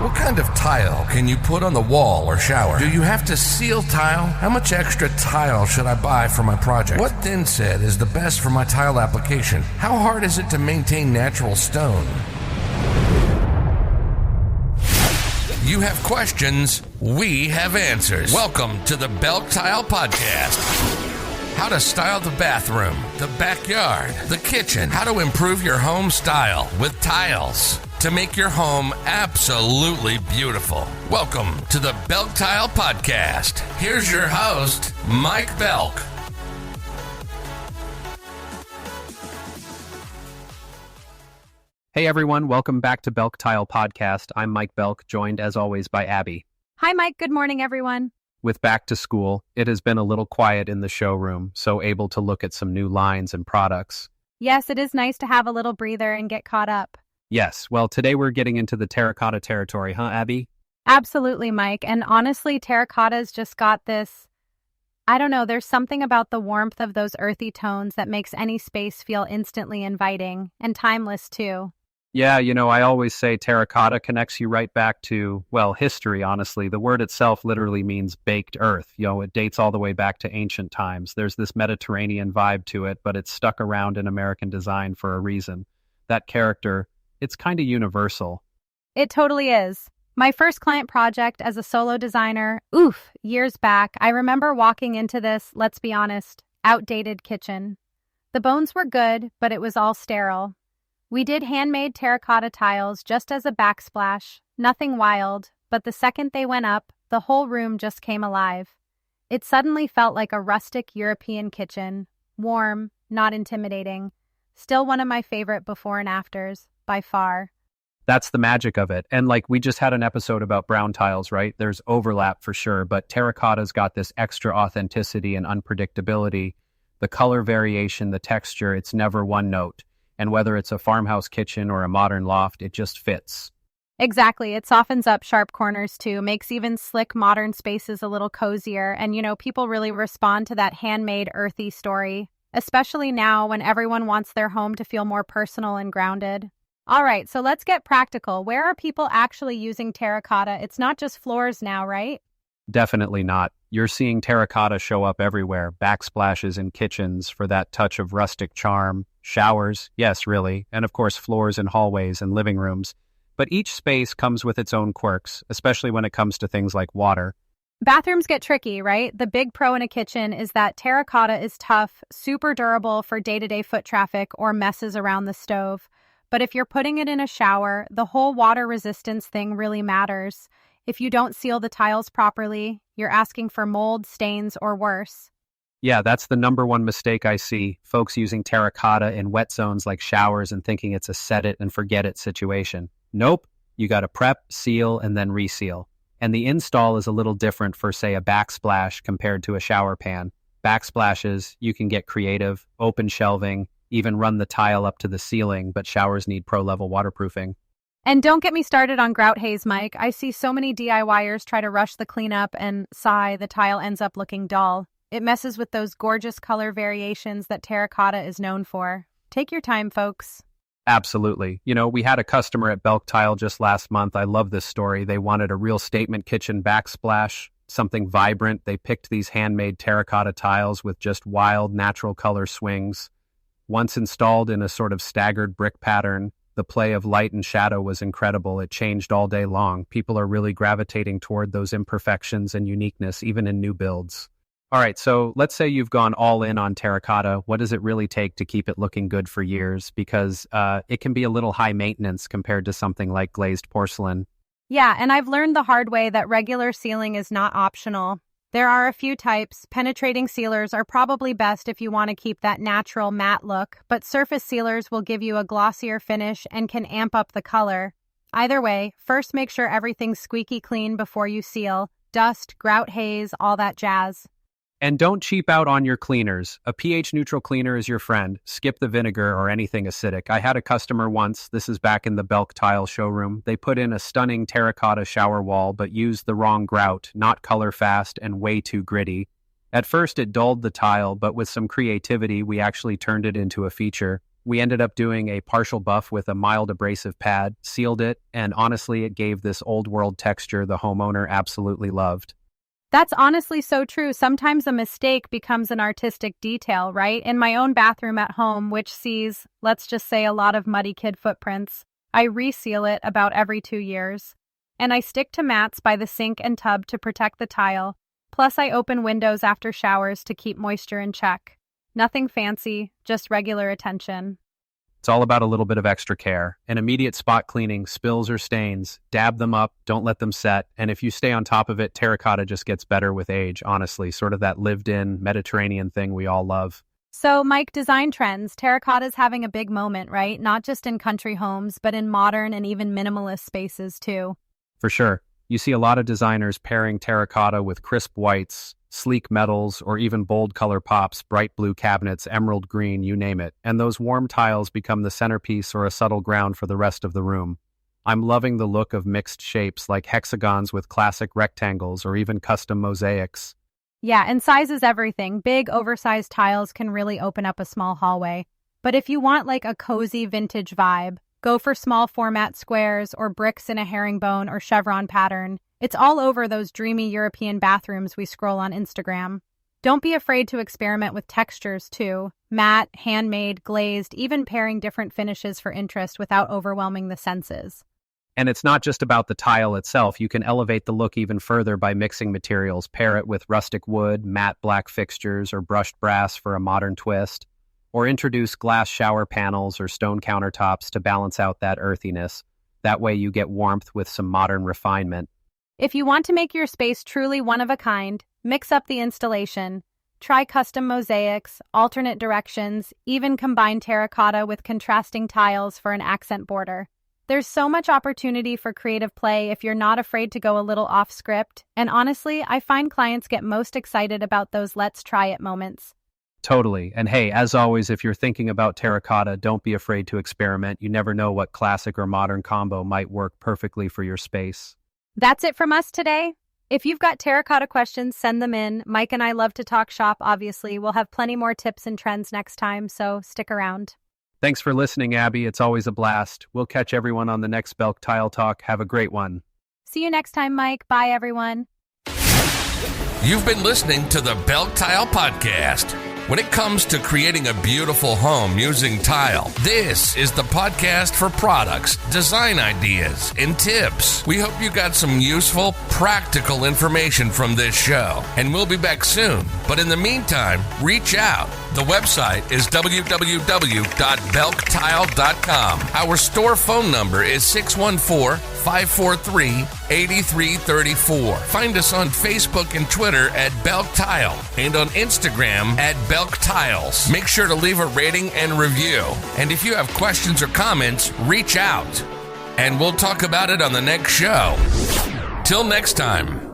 What kind of tile can you put on the wall or shower? Do you have to seal tile? How much extra tile should I buy for my project? What thin set is the best for my tile application? How hard is it to maintain natural stone? You have questions, we have answers. Welcome to the BELK Tile Podcast. How to style the bathroom, the backyard, the kitchen. How to improve your home style with tiles to make your home absolutely beautiful. Welcome to the BELK Tile Podcast. Here's your host, Mike Belk. Hey everyone, welcome back to BELK Tile Podcast. I'm Mike Belk, joined as always by Abby. Hi Mike, good morning everyone. With back to school, it has been a little quiet in the showroom, so able to look at some new lines and products. Yes, it is nice to have a little breather and get caught up. Yes, well today we're getting into the terracotta territory, huh Abby? Absolutely, Mike. And honestly, terracotta's just got this, I don't know, there's something about the warmth of those earthy tones that makes any space feel instantly inviting and timeless too. Yeah, I always say terracotta connects you right back to, well, history, honestly. The word itself literally means baked earth. It dates all the way back to ancient times. There's this Mediterranean vibe to it, but it's stuck around in American design for a reason. That character, it's kind of universal. It totally is. My first client project as a solo designer, years back, I remember walking into this, let's be honest, outdated kitchen. The bones were good, but it was all sterile. We did handmade terracotta tiles just as a backsplash, nothing wild, but the second they went up, the whole room just came alive. It suddenly felt like a rustic European kitchen, warm, not intimidating. Still one of my favorite before and afters, by far. That's the magic of it. And we just had an episode about brown tiles, right? There's overlap for sure, but terracotta's got this extra authenticity and unpredictability. The color variation, the texture, it's never one note. And whether it's a farmhouse kitchen or a modern loft, it just fits. Exactly. It softens up sharp corners too, makes even slick modern spaces a little cozier. And people really respond to that handmade earthy story, especially now when everyone wants their home to feel more personal and grounded. All right, so let's get practical. Where are people actually using terracotta? It's not just floors now, right? Definitely not. You're seeing terracotta show up everywhere. Backsplashes in kitchens for that touch of rustic charm. Showers, yes, really. And of course, floors in hallways and living rooms. But each space comes with its own quirks, especially when it comes to things like water. Bathrooms get tricky, right? The big pro in a kitchen is that terracotta is tough, super durable for day-to-day foot traffic or messes around the stove. But if you're putting it in a shower, the whole water resistance thing really matters. If you don't seal the tiles properly, you're asking for mold, stains, or worse. Yeah, that's the number one mistake I see. Folks using terracotta in wet zones like showers and thinking it's a set it and forget it situation. Nope. You got to prep, seal, and then reseal. And the install is a little different for, say, a backsplash compared to a shower pan. Backsplashes, you can get creative, open shelving, even run the tile up to the ceiling, but showers need pro-level waterproofing. And don't get me started on grout haze, Mike. I see so many DIYers try to rush the cleanup and sigh, the tile ends up looking dull. It messes with those gorgeous color variations that terracotta is known for. Take your time, folks. Absolutely. We had a customer at BELK Tile just last month. I love this story. They wanted a real statement kitchen backsplash, something vibrant. They picked these handmade terracotta tiles with just wild, natural color swings. Once installed in a sort of staggered brick pattern, the play of light and shadow was incredible. It changed all day long. People are really gravitating toward those imperfections and uniqueness, even in new builds. All right, so let's say you've gone all in on terracotta. What does it really take to keep it looking good for years? Because it can be a little high maintenance compared to something like glazed porcelain. Yeah, and I've learned the hard way that regular sealing is not optional. There are a few types. Penetrating sealers are probably best if you want to keep that natural matte look, but surface sealers will give you a glossier finish and can amp up the color. Either way, first make sure everything's squeaky clean before you seal. Dust, grout haze, all that jazz. And don't cheap out on your cleaners. A pH-neutral cleaner is your friend. Skip the vinegar or anything acidic. I had a customer once, this is back in the BELK Tile showroom. They put in a stunning terracotta shower wall, but used the wrong grout, not color fast and way too gritty. At first it dulled the tile, but with some creativity, we actually turned it into a feature. We ended up doing a partial buff with a mild abrasive pad, sealed it, and honestly, it gave this old world texture the homeowner absolutely loved. That's honestly so true. Sometimes a mistake becomes an artistic detail, right? In my own bathroom at home, which sees, let's just say, a lot of muddy kid footprints, I reseal it about every 2 years. And I stick to mats by the sink and tub to protect the tile. Plus, I open windows after showers to keep moisture in check. Nothing fancy, just regular attention. It's all about a little bit of extra care. An immediate spot cleaning, spills or stains, dab them up, don't let them set, and if you stay on top of it, terracotta just gets better with age, honestly, sort of that lived-in Mediterranean thing we all love. So, Mike, design trends. Terracotta's having a big moment, right? Not just in country homes, but in modern and even minimalist spaces, too. For sure. You see a lot of designers pairing terracotta with crisp whites, sleek metals, or even bold color pops, bright blue cabinets, emerald green, you name it. And those warm tiles become the centerpiece or a subtle ground for the rest of the room. I'm loving the look of mixed shapes like hexagons with classic rectangles or even custom mosaics. Yeah, and size is everything. Big, oversized tiles can really open up a small hallway. But if you want like a cozy vintage vibe, go for small format squares or bricks in a herringbone or chevron pattern. It's all over those dreamy European bathrooms we scroll on Instagram. Don't be afraid to experiment with textures too. Matte, handmade, glazed, even pairing different finishes for interest without overwhelming the senses. And it's not just about the tile itself. You can elevate the look even further by mixing materials. Pair it with rustic wood, matte black fixtures, or brushed brass for a modern twist. Or introduce glass shower panels or stone countertops to balance out that earthiness. That way you get warmth with some modern refinement. If you want to make your space truly one of a kind, mix up the installation. Try custom mosaics, alternate directions, even combine terracotta with contrasting tiles for an accent border. There's so much opportunity for creative play if you're not afraid to go a little off script. And honestly, I find clients get most excited about those let's try it moments. Totally. And hey, as always, if you're thinking about terracotta, don't be afraid to experiment. You never know what classic or modern combo might work perfectly for your space. That's it from us today. If you've got terracotta questions, send them in. Mike and I love to talk shop, obviously. We'll have plenty more tips and trends next time, so stick around. Thanks for listening, Abby. It's always a blast. We'll catch everyone on the next BELK Tile Talk. Have a great one. See you next time, Mike. Bye, everyone. You've been listening to the BELK Tile Podcast. When it comes to creating a beautiful home using tile, this is the podcast for products, design ideas, and tips. We hope you got some useful, practical information from this show, and we'll be back soon. But in the meantime, reach out. The website is www.belktile.com. Our store phone number is 614-543-8334. Find us on Facebook and Twitter at BELK Tile and on Instagram at BELK Tiles. Make sure to leave a rating and review. And if you have questions or comments, reach out. And we'll talk about it on the next show. Till next time.